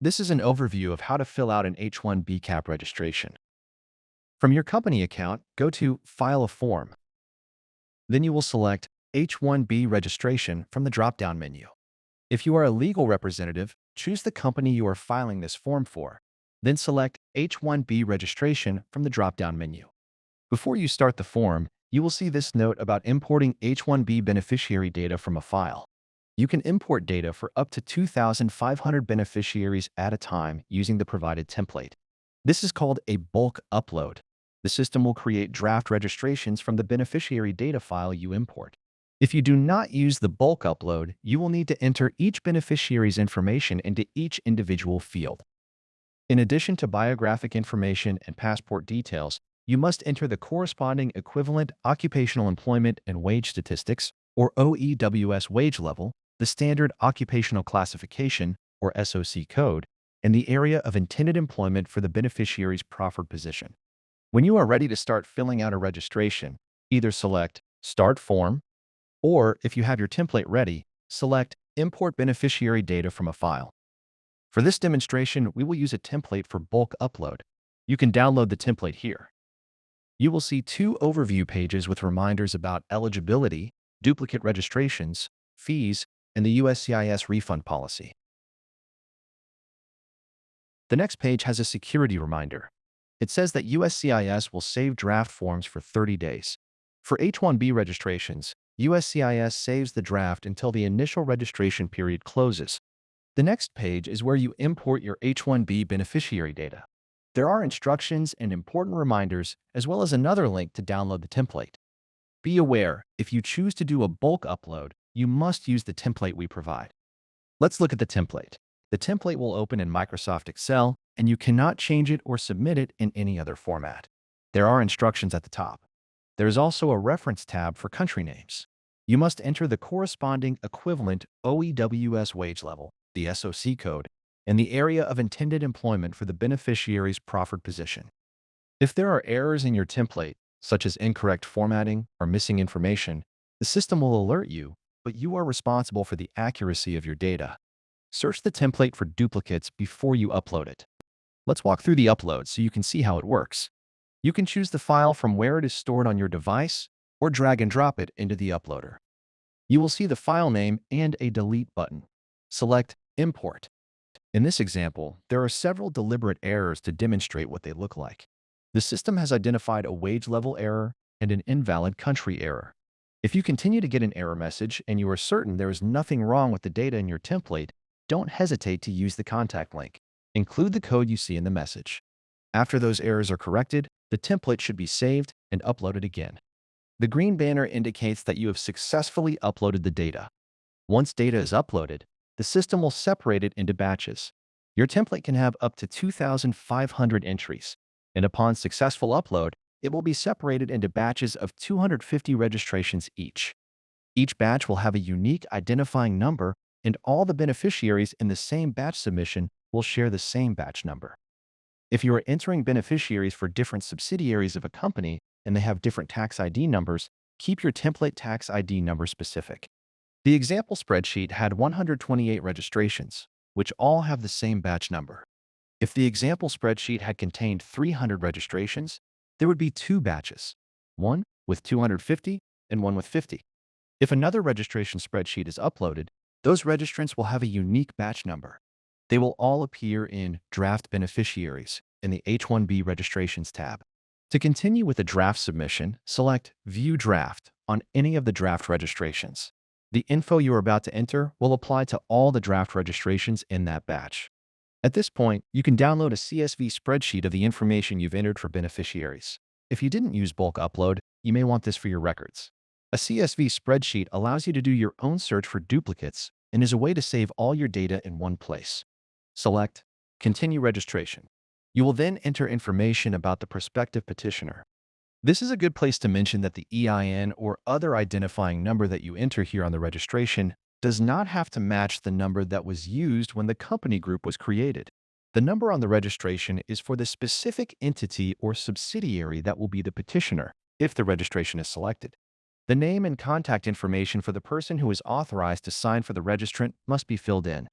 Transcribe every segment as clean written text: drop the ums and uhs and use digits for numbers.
This is an overview of how to fill out an H-1B cap registration. From your company account, go to File a Form. Then you will select H-1B registration from the drop-down menu. If you are a legal representative, choose the company you are filing this form for. Then select H-1B registration from the drop-down menu. Before you start the form, you will see this note about importing H-1B beneficiary data from a file. You can import data for up to 2,500 beneficiaries at a time using the provided template. This is called a bulk upload. The system will create draft registrations from the beneficiary data file you import. If you do not use the bulk upload, you will need to enter each beneficiary's information into each individual field. In addition to biographic information and passport details, you must enter the corresponding equivalent occupational employment and wage statistics, or OEWS wage level, the standard occupational classification, or SOC code, and the area of intended employment for the beneficiary's proffered position. When you are ready to start filling out a registration, either select Start Form, or if you have your template ready, select Import Beneficiary Data from a File. For this demonstration, we will use a template for bulk upload. You can download the template here. You will see two overview pages with reminders about eligibility, duplicate registrations, fees, and the USCIS refund policy. The next page has a security reminder. It says that USCIS will save draft forms for 30 days. For H-1B registrations, USCIS saves the draft until the initial registration period closes. The next page is where you import your H-1B beneficiary data. There are instructions and important reminders, as well as another link to download the template. Be aware, if you choose to do a bulk upload, you must use the template we provide. Let's look at the template. The template will open in Microsoft Excel, and you cannot change it or submit it in any other format. There are instructions at the top. There is also a reference tab for country names. You must enter the corresponding equivalent OEWS wage level, the SOC code, and the area of intended employment for the beneficiary's proffered position. If there are errors in your template, such as incorrect formatting or missing information, the system will alert you, but you are responsible for the accuracy of your data. Search the template for duplicates before you upload it. Let's walk through the upload so you can see how it works. You can choose the file from where it is stored on your device or drag and drop it into the uploader. You will see the file name and a delete button. Select Import. In this example, there are several deliberate errors to demonstrate what they look like. The system has identified a wage level error and an invalid country error. If you continue to get an error message and you are certain there is nothing wrong with the data in your template, don't hesitate to use the contact link. Include the code you see in the message. After those errors are corrected, the template should be saved and uploaded again. The green banner indicates that you have successfully uploaded the data. Once data is uploaded, the system will separate it into batches. Your template can have up to 2,500 entries, and upon successful upload, it will be separated into batches of 250 registrations each. Each batch will have a unique identifying number, and all the beneficiaries in the same batch submission will share the same batch number. If you are entering beneficiaries for different subsidiaries of a company and they have different tax ID numbers, keep your template tax ID number specific. The example spreadsheet had 128 registrations, which all have the same batch number. If the example spreadsheet had contained 300 registrations, there would be two batches, one with 250 and one with 50. If another registration spreadsheet is uploaded, those registrants will have a unique batch number. They will all appear in Draft Beneficiaries in the H-1B Registrations tab. To continue with the draft submission, select View Draft on any of the draft registrations. The info you are about to enter will apply to all the draft registrations in that batch. At this point, you can download a CSV spreadsheet of the information you've entered for beneficiaries. If you didn't use bulk upload, you may want this for your records. A CSV spreadsheet allows you to do your own search for duplicates and is a way to save all your data in one place. Select Continue Registration. You will then enter information about the prospective petitioner. This is a good place to mention that the EIN or other identifying number that you enter here on the registration does not have to match the number that was used when the company group was created. The number on the registration is for the specific entity or subsidiary that will be the petitioner, if the registration is selected. The name and contact information for the person who is authorized to sign for the registrant must be filled in.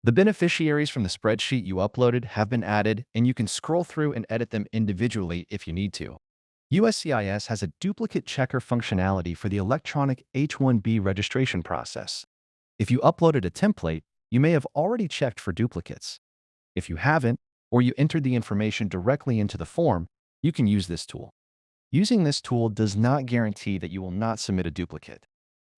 The beneficiaries from the spreadsheet you uploaded have been added, and you can scroll through and edit them individually if you need to. USCIS has a duplicate checker functionality for the electronic H-1B registration process. If you uploaded a template, you may have already checked for duplicates. If you haven't, or you entered the information directly into the form, you can use this tool. Using this tool does not guarantee that you will not submit a duplicate.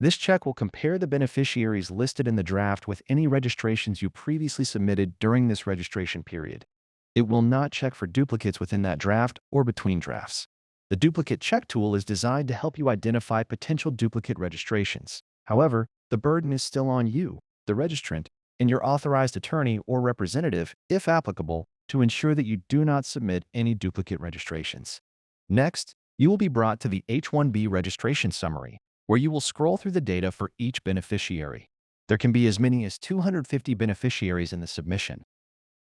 This check will compare the beneficiaries listed in the draft with any registrations you previously submitted during this registration period. It will not check for duplicates within that draft or between drafts. The duplicate check tool is designed to help you identify potential duplicate registrations. However, the burden is still on you, the registrant, and your authorized attorney or representative, if applicable, to ensure that you do not submit any duplicate registrations. Next, you will be brought to the H-1B registration summary, where you will scroll through the data for each beneficiary. There can be as many as 250 beneficiaries in the submission.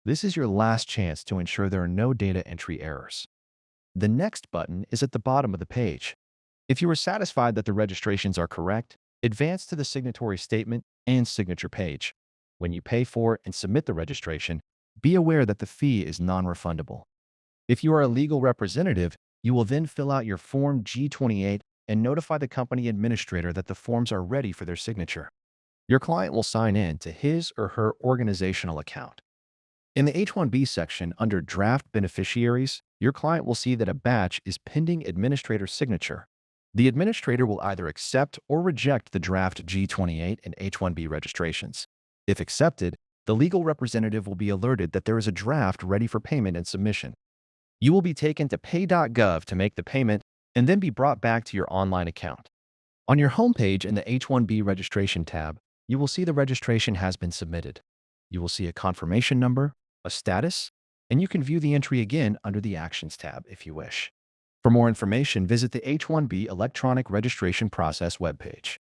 This is your last chance to ensure there are no data entry errors. The Next button is at the bottom of the page. If you are satisfied that the registrations are correct, advance to the signatory statement and signature page. When you pay for and submit the registration, be aware that the fee is non-refundable. If you are a legal representative, you will then fill out your Form G28 and notify the company administrator that the forms are ready for their signature. Your client will sign in to his or her organizational account. In the H-1B section under Draft Beneficiaries, your client will see that a batch is pending administrator signature. The administrator will either accept or reject the draft G28 and H-1B registrations. If accepted, the legal representative will be alerted that there is a draft ready for payment and submission. You will be taken to pay.gov to make the payment and then be brought back to your online account. On your homepage in the H-1B registration tab, you will see the registration has been submitted. You will see a confirmation number, a status, and you can view the entry again under the Actions tab if you wish. For more information, visit the H-1B electronic registration process webpage.